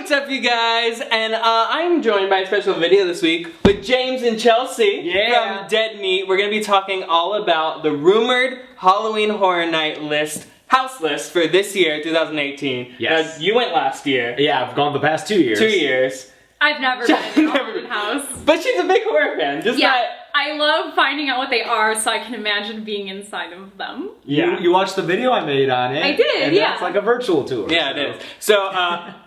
what's up, you guys? And I'm joined by a special video this week with James and Chelsea from Dead Meat. We're going to be talking all about the rumored Halloween Horror Night house list for this year, 2018. Yes. Now, you went last year. Yeah, I've gone the past 2 years. 2 years. I've never been in a haunted house. But she's a big horror fan. I love finding out what they are so I can imagine being inside of them. Yeah. You watched the video I made on it. I did, and yeah. It's like a virtual tour. Yeah, it is. So,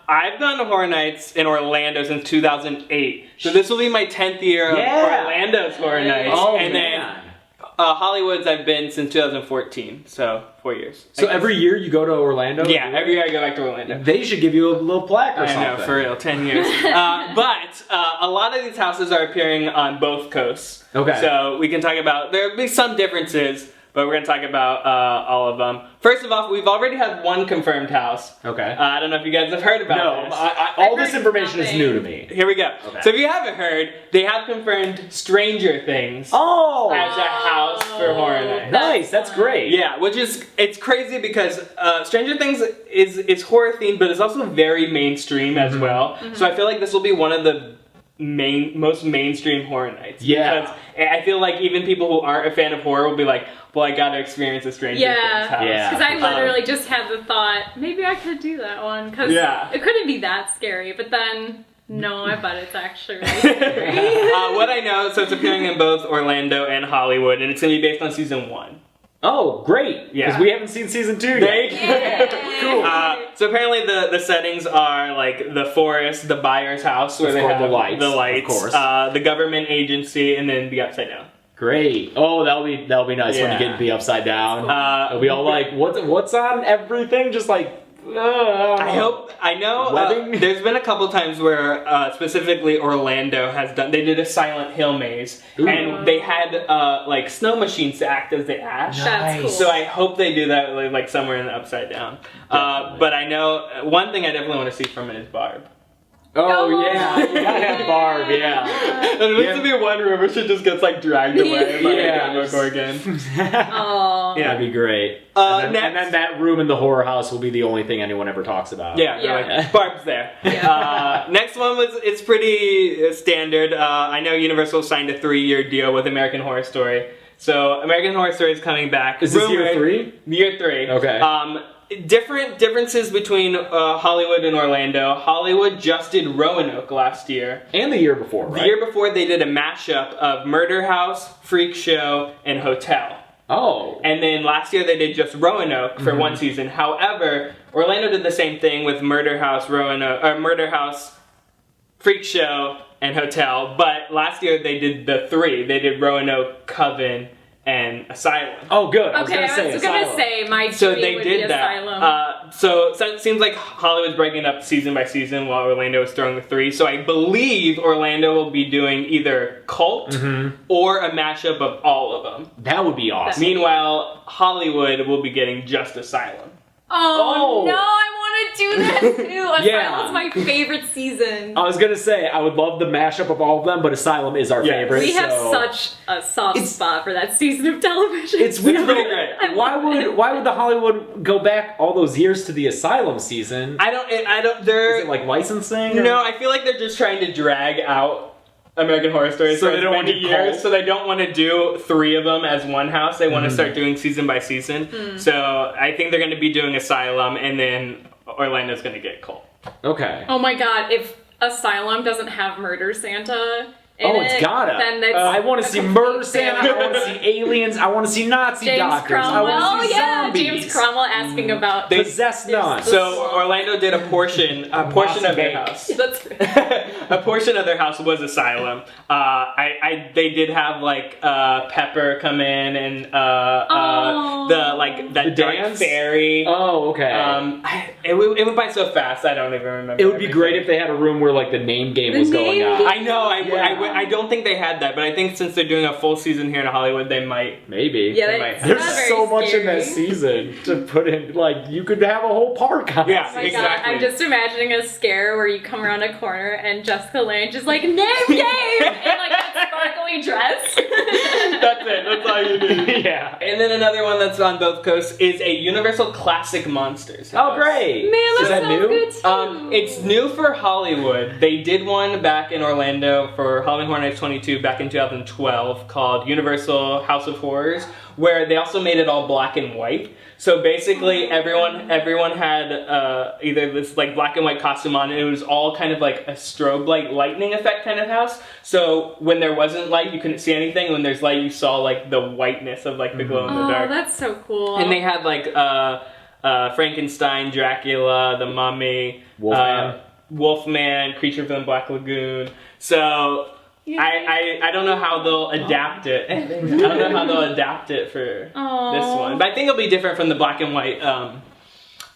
I've gone to Horror Nights in Orlando since 2008. So this will be my 10th year of Orlando's Horror Nights. Oh, and man. then Hollywood's I've been since 2014, so 4 years. So every year you go to Orlando? Yeah, every year I go back to Orlando. They should give you a little plaque or something. I know, for real, 10 years. But a lot of these houses are appearing on both coasts. Okay. So we can talk about, there'll be some differences, but we're going to talk about all of them. First of all, we've already had one confirmed house. Okay. I don't know if you guys have heard about this. All this information is new to me. Here we go. Okay. So if you haven't heard, they have confirmed Stranger Things as a house for Horror Night. Nice, that's great. Yeah, it's crazy because Stranger Things is horror themed, but it's also very mainstream as well. So I feel like this will be one of the most mainstream horror nights. Yeah. Because I feel like even people who aren't a fan of horror will be like, well, I gotta experience a Stranger Things house. Yeah. Because I literally just had the thought, maybe I could do that one. Because it couldn't be that scary. But then, no, I bet it's actually really scary. What I know, so it's appearing in both Orlando and Hollywood, and it's gonna be based on season 1. Oh, great. Yeah. Because we haven't seen season 2 yet. Cool. So apparently the settings are like the forest, the buyer's house where they have the lights, of course. The government agency, and then the Upside Down. Great. Oh, that'll be nice when you get to be upside down. It'll be all like, what's on everything? Just like, I know there's been a couple times where specifically Orlando they did a Silent Hill maze. Ooh. And they had like snow machines to act as the ash. That's cool. So I hope they do that like somewhere in the Upside Down. But I know one thing I definitely want to see from it is Barb. Oh yeah, you gotta have Barb, yeah. There needs to be one room where she just gets like dragged away by a Gorgon. Oh, yeah, that'd be great. And then that room in the horror house will be the only thing anyone ever talks about. Yeah. Like, Barb's there. Yeah. Next one it's pretty standard. I know Universal signed a 3-year deal with American Horror Story. So American Horror Story is coming back. Is this year 3? Year 3. Okay. Differences between Hollywood and Orlando. Hollywood just did Roanoke last year. And the year before, right? The year before they did a mashup of Murder House, Freak Show, and Hotel. Oh. And then last year they did just Roanoke for one season. However, Orlando did the same thing with Murder House, Freak Show, and Hotel. But last year they did the 3. They did Roanoke, Coven, and Asylum. Oh, good. Okay, I was gonna say my dream would be Asylum. So it seems like Hollywood's breaking up season by season while Orlando is throwing the 3. So I believe Orlando will be doing either Cult or a mashup of all of them. That would be awesome. Meanwhile, Hollywood will be getting just Asylum. Oh. No, I want to do that too. Asylum's my favorite season. I was gonna say, I would love the mashup of all of them, but Asylum is our favorite. We have such a soft spot for that season of television. It's weird. Pretty great. Why would the Hollywood go back all those years to the Asylum season? I don't. Is it like licensing? No, I feel like they're just trying to drag out American Horror Story so they don't want to years, so they don't want to do 3 of them as one house. They want to start doing season by season. So I think they're going to be doing Asylum, and then Orlando's going to get Cult. Okay. Oh my god, if Asylum doesn't have Murder Santa it's gotta. Then it's I want to see Murder Santa. I want to see aliens. I want to see Nazi doctors. I want to see zombies. James Cromwell asking about possessed nuns. So Orlando did a portion of their house. That's a portion of their house was Asylum. They did have like Pepper come in and the dark dance? fairy. Oh, okay. It went by so fast. I don't even remember. It would be great if they had a room where like the name game was going on. I know. I I don't think they had that, but I think since they're doing a full season here in Hollywood, they might. Maybe. Yeah, they might. There's so much in that season to put in. Like, you could have a whole park on Yeah, God, exactly. I'm just imagining a scare where you come around a corner and Jessica Lange is like, name game! In like that sparkly dress. That's it. That's all you need. Yeah. And then another one that's on both coasts is a Universal Classic Monsters. Oh, great. Man, that Is that sounds new? good too. It's new for Hollywood. They did one back in Orlando for Halloween Horror Nights 22 back in 2012 called Universal House of Horrors, where they also made it all black and white. So basically, everyone had either this like black and white costume on, and it was all kind of like a strobe like lightning effect kind of house. So when there wasn't light, you couldn't see anything. When there's light, you saw like the whiteness of like the glow in the dark. Oh, that's so cool. And they had like Frankenstein, Dracula, the Mummy, Wolfman, Creature from the Black Lagoon. So I don't know how they'll adapt it. I don't know how they'll adapt it for this one. But I think it'll be different from the black and white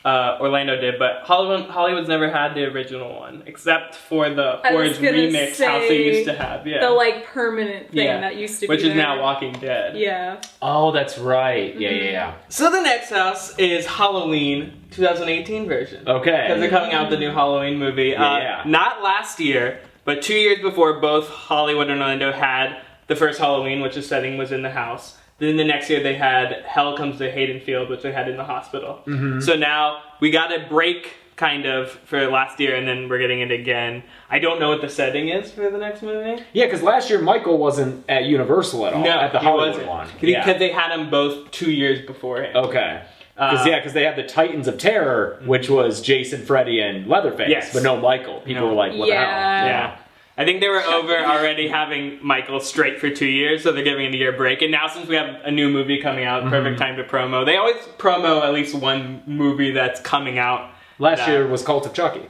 Orlando did. But Hollywood's never had the original one, except for the Horrors remix house they used to have. Yeah. The like permanent thing that used to be which is there. now Walking Dead. Yeah. Oh, that's right. Yeah. So the next house is Halloween 2018 version. Okay. Because they're coming out with the new Halloween movie. Not last year, but 2 years before, both Hollywood and Orlando had the first Halloween, which the setting was in the house. Then the next year they had Hell Comes to Haydenfield, which they had in the hospital. Mm-hmm. So now we got a break kind of for last year, and then we're getting it again. I don't know what the setting is for the next movie. Yeah, because last year Michael wasn't at Universal at all. No, at the Hollywood one. Because they had them both 2 years beforehand. Okay. Because they had the Titans of Terror, which was Jason, Freddy, and Leatherface, but no Michael. People were like, what the hell? Yeah. I think they were over already having Michael straight for 2 years, so they're giving it a year break. And now since we have a new movie coming out, perfect time to promo. They always promo at least one movie that's coming out. Last year was Cult of Chucky.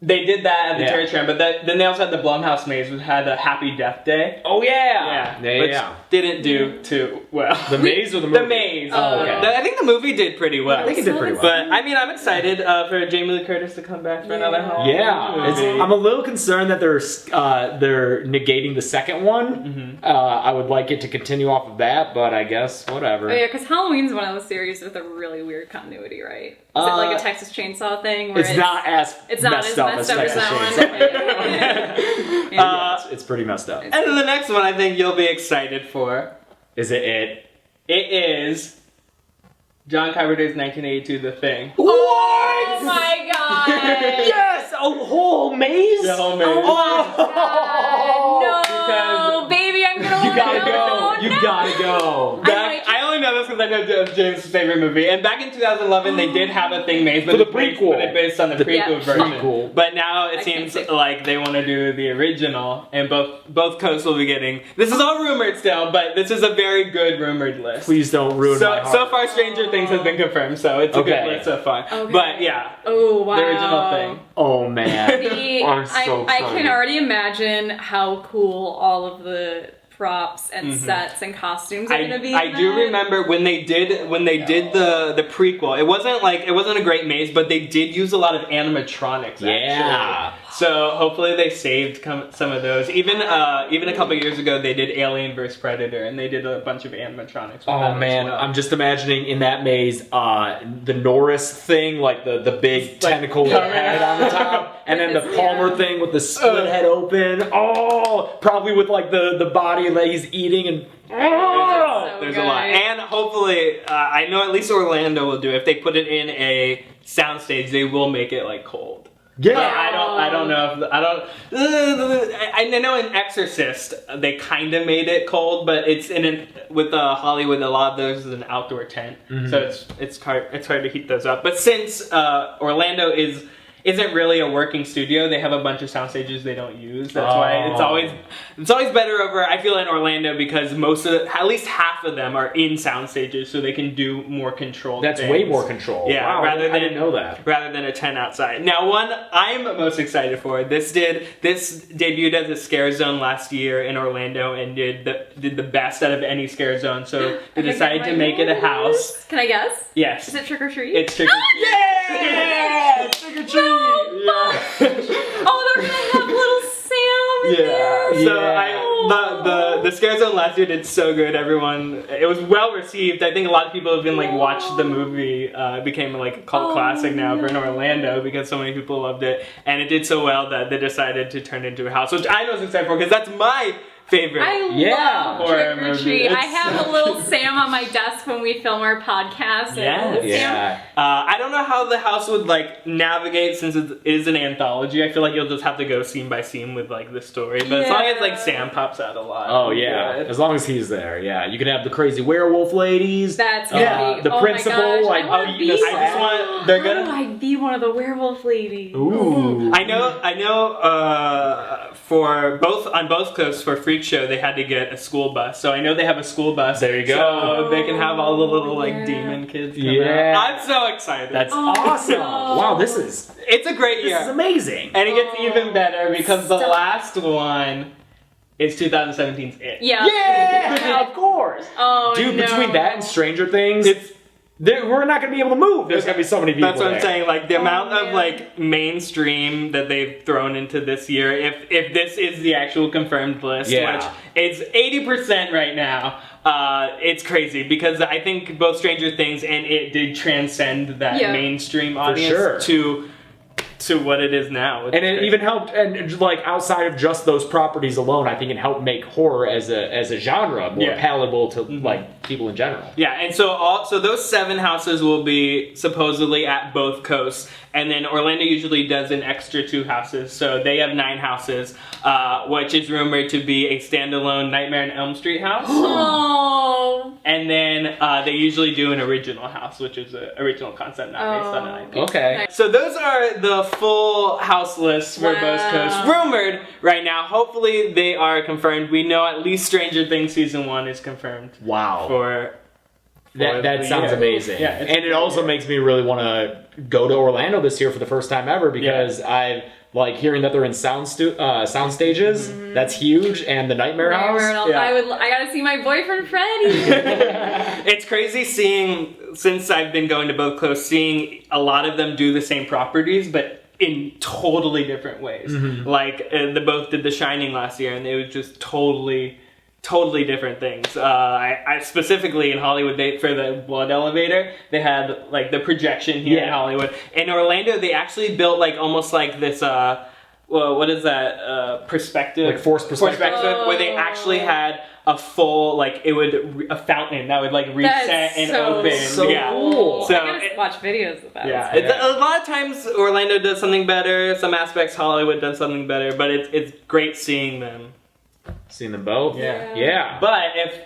They did that at the Terror Tram, but then they also had the Blumhouse Maze, which had a Happy Death Day. Oh, yeah! Which didn't do too well. The Maze or the movie? The Maze. Oh, okay. I think the movie did pretty well. I think it did pretty well. But, I mean, I'm excited for Jamie Lee Curtis to come back for another Halloween movie. I'm a little concerned that they're negating the second one. Mm-hmm. I would like it to continue off of that, but I guess whatever. Oh, yeah, because Halloween's one of those series with a really weird continuity, right? Is it like a Texas Chainsaw thing? Where it's not as messed up as Texas Chainsaw. It's pretty messed up. And then the next one I think you'll be excited for. Is it it? It is John Carpenter's 1982 The Thing. What? Oh my god! Yes! A whole maze? The whole maze. Oh no! Baby, I'm gonna You gotta go. You gotta go. I only know this because I know James' favorite movie. And back in 2011, they did have a Thing maze, but for the prequel. But it's based on the prequel version. Prequel. But now it seems like they want to do the original, and both coasts will be getting. This is all rumored still, but this is a very good rumored list. Please don't ruin my heart. So far, Stranger Things has been confirmed, so it's a good list so far. Okay. But yeah. Oh wow. The original Thing. Oh man. I can already imagine how cool all of the props and sets and costumes are gonna be. I do remember when they did the prequel. It wasn't a great maze, but they did use a lot of animatronics. Yeah. Actually. So hopefully they saved some of those. Even a couple years ago, they did Alien vs Predator, and they did a bunch of animatronics. Oh man, I'm just imagining in that maze the Norris thing, like the big tentacle head on the top, and then the Palmer thing with the split head open. Oh, probably with like the body that he's eating and. There's a lot, and hopefully, I know at least Orlando will do it. If they put it in a soundstage, they will make it like cold. Yeah, I don't know if I know in Exorcist they kind of made it cold, but it's with Hollywood a lot of those is an outdoor tent, so it's hard to heat those up. But since Orlando isn't really a working studio, they have a bunch of sound stages they don't use. That's why it's always better over, I feel, in Orlando, because at least half of them are in sound stages, so they can do more controlled things. Way more control. Yeah, wow, I didn't know that. Rather than a tent outside. Now, one I'm most excited for, this debuted as a scare zone last year in Orlando and did the best out of any scare zone, so they decided to make it a house. Can I guess? Yes. Is it Trick or Treat? It's Trick or Treat. Yeah! Trick or Treat! Oh, they're gonna have little Sam Yeah. So Yeah. the Scare Zone last year did so good. It was well received. I think a lot of people even like watched the movie. It became like a cult classic now for in Orlando because so many people loved it, and it did so well that they decided to turn it into a house, which I was excited for because that's my favorite. I love horror Trick or movie. Treat. I have a little Sam on my desk when we film our podcast. Yeah. I don't know how the house would like navigate since it is an anthology. I feel like you'll just have to go scene by scene with like the story. But as long as like Sam pops out a lot. Oh yeah, as long as he's there. Yeah, you can have the crazy werewolf ladies. That's gonna be the principal. My gosh, I just want. They're gonna. How do I be one of the werewolf ladies? Ooh. I know. For on both coasts for Freak Show, they had to get a school bus. So I know they have a school bus. There you go. So they can have all the little like demon kids come out. I'm so excited. That's awesome. Wow, It's a great year. This is amazing. And it gets even better because the last one is 2017's It. Yeah. Of course. Oh, Dude, no. between that and Stranger Things, we're not going to be able to move. There's going to be so many people. That's what I'm saying. Like the amount of man. like mainstream that they've thrown into this year. If this is the actual confirmed list, which it's 80% right now, it's crazy because I think both Stranger Things and It did transcend that mainstream audience to what it is now. And it even helped, and like outside of just those properties alone, I think it helped make horror as a genre more palatable to like people in general. Yeah, and so those 7 houses will be supposedly at both coasts, and then Orlando usually does an extra 2 houses, so they have 9 houses, which is rumored to be a standalone Nightmare on Elm Street house. Oh. And then they usually do an original house, which is an original concept, not based on an IP. Okay. So those are the full house lists for both coasts. Rumored right now. Hopefully they are confirmed. We know at least Stranger Things Season 1 is confirmed. Wow. For that sounds amazing. Yeah, and it also makes me really want to go to Orlando this year for the first time ever because I've like hearing that they're in sound stages. That's huge, and the Nightmare House. I gotta see my boyfriend Freddie. It's crazy seeing, since I've been going to both coasts, seeing a lot of them do the same properties, but in totally different ways. Like they both did The Shining last year, and it was just totally different things. I specifically in Hollywood, for the blood elevator, they had like the projection here in Hollywood. In Orlando, they actually built like almost like this. What is that? Perspective, like forced perspective, where they actually had a full a fountain that would like reset and open. So cool. So I gotta watch videos of that. Yeah, a lot of times Orlando does something better. Some aspects Hollywood does something better, but it's great seeing them. Seen them both? Yeah. But if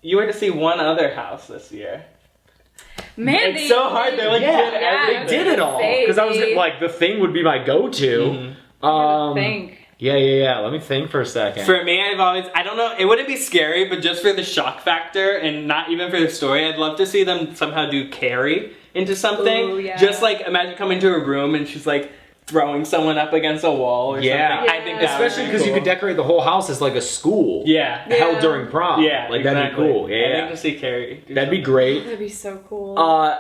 you were to see one other house this year, man, it's so hard. They they did it all. Because I was like, The Thing would be my go-to. Think. Yeah. Let me think for a second. For me, I don't know, it wouldn't be scary, but just for the shock factor and not even for the story, I'd love to see them somehow do Carrie into something. Ooh, yeah. Just like imagine coming to a room and she's like throwing someone up against a wall or something. I think that especially because you could decorate the whole house as like a school. Held during prom. Like that'd be cool. I think to see Carrie. That'd be great. That'd be so cool.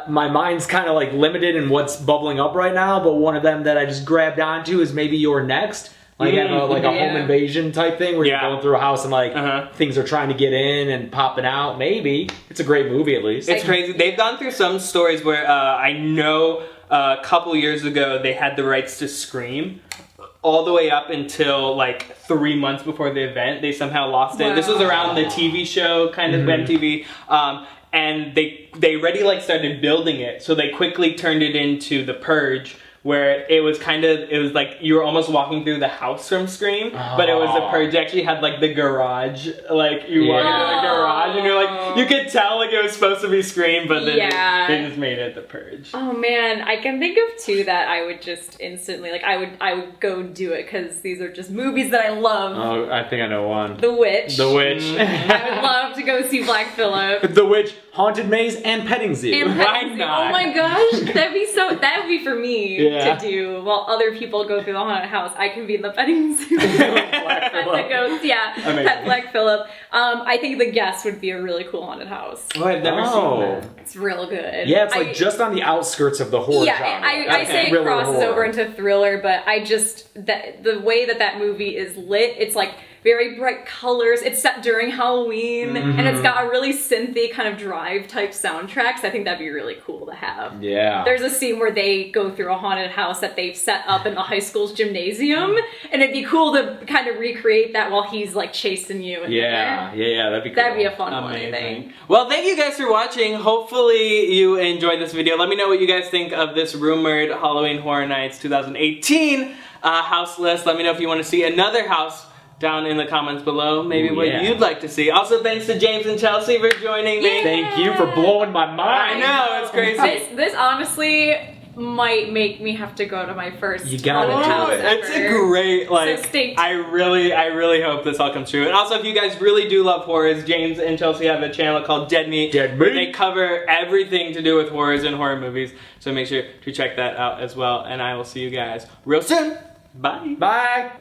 My mind's kind of like limited in what's bubbling up right now, but one of them that I just grabbed onto is maybe You're Next. Like a home invasion type thing where you're going through a house and like things are trying to get in and popping out. Maybe. It's a great movie at least. It's crazy. They've gone through some stories where I know a couple years ago they had the rights to Scream. All the way up until like 3 months before the event, they somehow lost it. This was around the TV show, kind of MTV. And they already like started building it. So they quickly turned it into The Purge, where it was like you were almost walking through the house from Scream, but it was The Purge. It actually had like the garage, like you walk into the garage and you're like, you could tell like it was supposed to be Scream, but then they just made it The Purge. Oh man, I can think of 2 that I would just instantly, like I would go do it because these are just movies that I love. Oh, I think I know one. The Witch. The Witch. I would love to go see Black Phillip. The Witch. haunted maze, and petting zoo. And Why petting zoo. not? Oh my gosh, that would be for me to do while other people go through the haunted house. I can be in the petting zoo. Pet the goats, yeah. Amazing. Pet Black Phillip. I think the guest would be a really cool haunted house. Oh, I've never seen that. It's real good. Yeah, it's like just on the outskirts of the horror genre. I say it crosses over into thriller, but I just the way that movie is lit, it's like very bright colors. It's set during Halloween, and it's got a really synthy kind of drive type soundtrack. So I think that'd be really cool to have. Yeah. There's a scene where they go through a haunted house that they've set up in the high school's gymnasium, and it'd be cool to kind of recreate that while he's like chasing you. Yeah, that'd be cool. That'd be a fun one, I think. Well, thank you guys for watching. Hopefully you enjoyed this video. Let me know what you guys think of this rumored Halloween Horror Nights 2018 house list. Let me know if you want to see another house down in the comments below. Maybe what you'd like to see. Also, thanks to James and Chelsea for joining me. Thank you for blowing my mind. I know, it's crazy. This honestly might make me have to go to my first gotta house do it. ever. It's a great, like, So stay tuned. I really hope this all comes true. And also, if you guys really do love horrors, James and Chelsea have a channel called Dead Meat. Where they cover everything to do with horrors and horror movies. So make sure to check that out as well. And I will see you guys real soon. Bye. Bye.